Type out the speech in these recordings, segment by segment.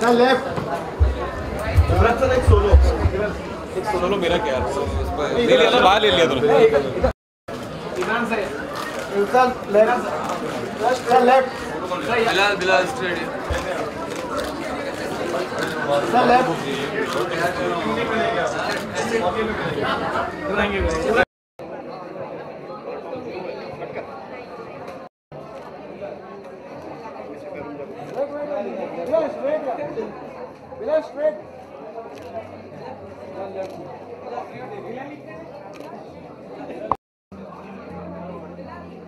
एक सोलो लो मेरा क्या ले लिया था बाहर ले लिया तूने बिलाल बिलाल स्टेडियम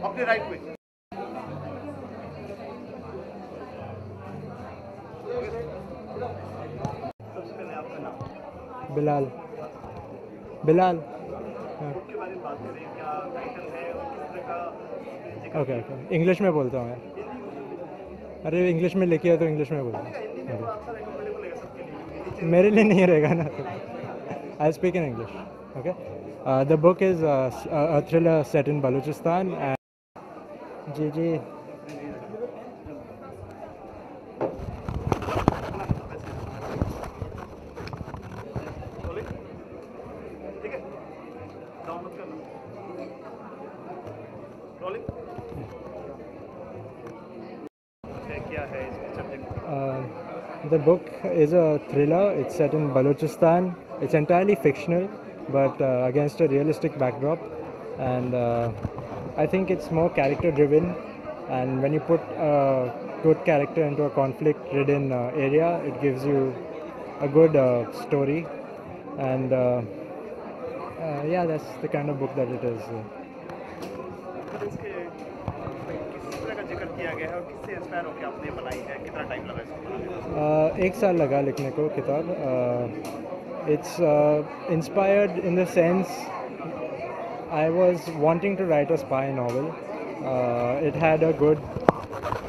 अपने राइट पे Bilal Bilal okay okay English में बोलता हूँ मैं अरे इंग्लिश में लिखी है तो इंग्लिश में बोलता हूँ मेरे लिए नहीं रहेगा ना I speak in English okay the book is a thriller set in Balochistan and जी जी The book is a thriller. It's set in Balochistan. It's entirely fictional, but against a realistic backdrop. And I think it's more character-driven. And when you put a good character into a conflict-ridden area, it gives you a good story. And yeah, that's the kind of book that it is. एक साल लगा लिखने को किताब it's inspired in the sense I was wanting to write a spy novel it had a good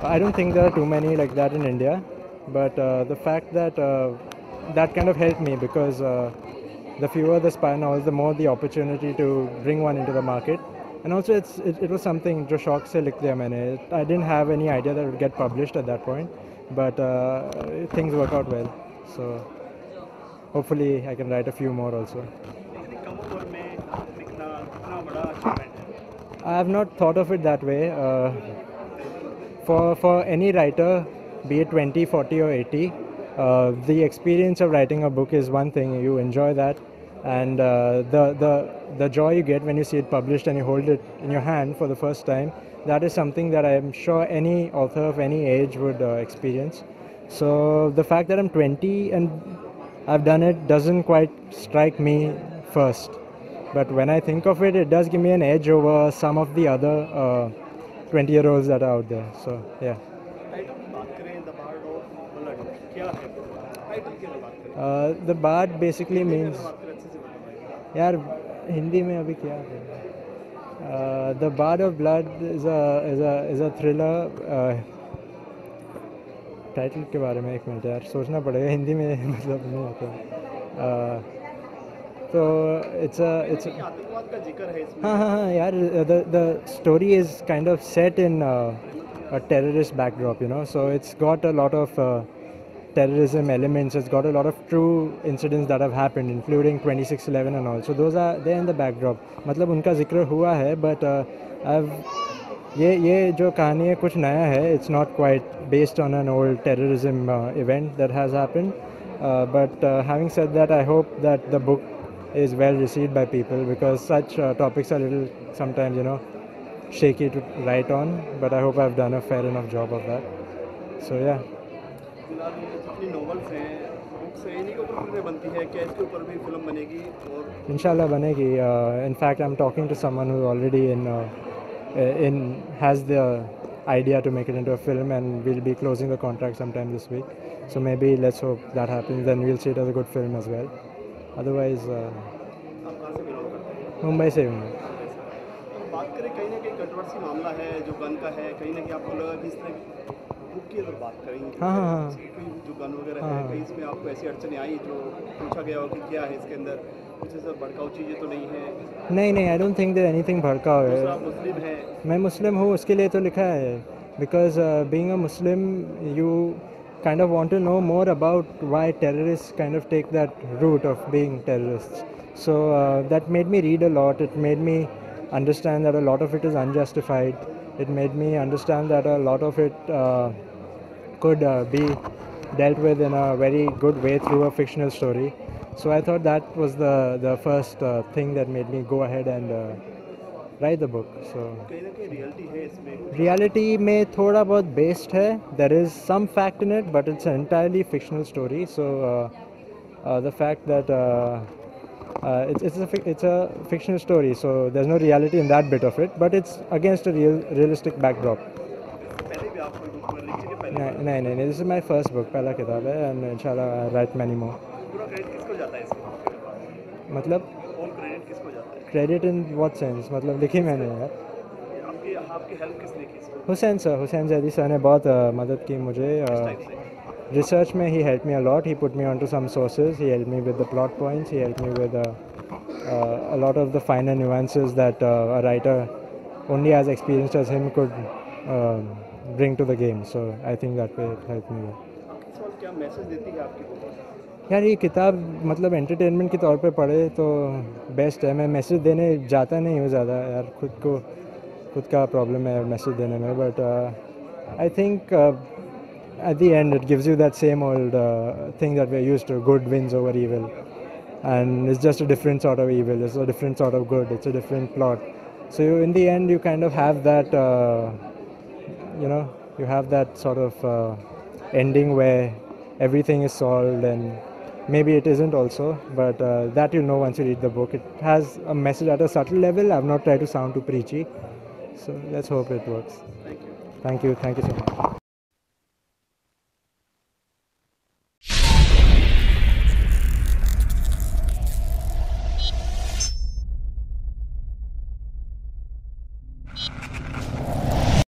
I don't think there are too many like that in India but the fact that that kind of helped me because the fewer the spy novels, the more the opportunity to bring one into the market. And also it was something जो शौक से लिख दिया मैंने. I didn't have any idea that it would get published at that point, but things work out well. So hopefully I can write a few more also. I have not thought of it that way. For any writer, be it 20, 40 or 80, the experience of writing a book is one thing. You enjoy that, and the joy you get when you see it published and you hold it in your hand for the first time, that is something that I am sure any author of any age would experience. So the fact that I'm 20 and I've done it doesn't quite strike me first, but when I think of it, it does give me an edge over some of the other 20-year-olds that are out there. So yeah. The Bard basically means यार हिंदी में अभी क्या है The Bard of Blood is a thriller title के बारे में एक minute यार सोचना पड़ेगा हिंदी में मतलब नहीं आता तो it's हाँ यार the story is kind of set in a terrorist backdrop, you know, so it's got a lot of terrorism elements. It's got a lot of true incidents that have happened, including 26/11 and all. So those are there in the backdrop. मतलब उनका जिक्र हुआ है, but ये जो कहानी है कुछ नया है. It's not quite based on an old terrorism event that has happened. But having said that, I hope that the book is well received by people because such topics are little sometimes, you know, shaky to write on. But I hope I've done a fair enough job of that. So yeah. इंशाल्लाह बनेगी. In fact, I'm talking to someone who already has the idea to make it into a film, and we'll be closing the contract sometime this week. So maybe let's hope that happens. Then we'll see it as a good film as well. Otherwise, Mumbai से हूँ. बात करें कहीं ना कहीं controversy मामला है जो गन का है, कहीं ना कहीं आपको लगा कि इसमें बुक की अगर बात करेंगे हाँ जो गन वगैरह है कहीं इसमें आपको ऐसी अड़चने आई जो पूछा गया हो कि क्या है इसके अंदर कुछ ऐसा भड़काऊ चीज़ें तो नहीं है? नहीं I don't think there anything भड़काऊ है. आप मुस्लिम हैं? मैं मुस्लिम हूँ, उसके लिए तो लिखा है. Because being a Muslim kind of want to know more about why terrorists kind of take that route of being terrorists. So that made me read a lot. It made me understand that a lot of it is unjustified. It made me understand that a lot of it could be dealt with in a very good way through a fictional story. So I thought that was the first thing that made me go ahead and write the book. So कहीं ना कहीं reality है इसमें reality में थोड़ा बहुत based है. There is some fact in it, but it's an entirely fictional story. So the fact that it's a fictional story, so there's no reality in that bit of it, but it's against a realistic backdrop. पहले भी आप कोई book लिख चुके पहले नहीं, this is my first book, पहला किताब है, and inshallah I'll write many more. पूरा क्रेडिट किसको जाता है इसमें मतलब होल क्रेडिट किसको जाता है credit in what sense? मतलब लिखी मैंने यार. आपकी आपकी हेल्प किसने की इसको हुसैन जैदी सर ने बहुत मदद की मुझे. टाइप से Research में he helped me a lot. He put me onto some sources. He helped me with the plot points. He helped me with a lot of the finer nuances that a writer only as experienced as him could bring to the game. So I think that way it helped me. आपकी सवाल क्या message देती है आपकी book यार ये किताब मतलब एंटरटेनमेंट के तौर पे पढ़े तो बेस्ट है. मैं मैसेज देने जाता नहीं हूँ ज़्यादा यार. खुद का प्रॉब्लम है मैसेज देने में. But I think at the end it gives you that same old thing that we're used to. Good wins over evil, and it's just a different sort of evil. It's a different sort of good. It's a different plot. So in the end you kind of have that you have that sort of ending where everything is solved, and maybe it isn't also, but that you'll know once you read the book. It has a message at a subtle level. I've not tried to sound too preachy, so let's hope it works. Thank you Thank you so much.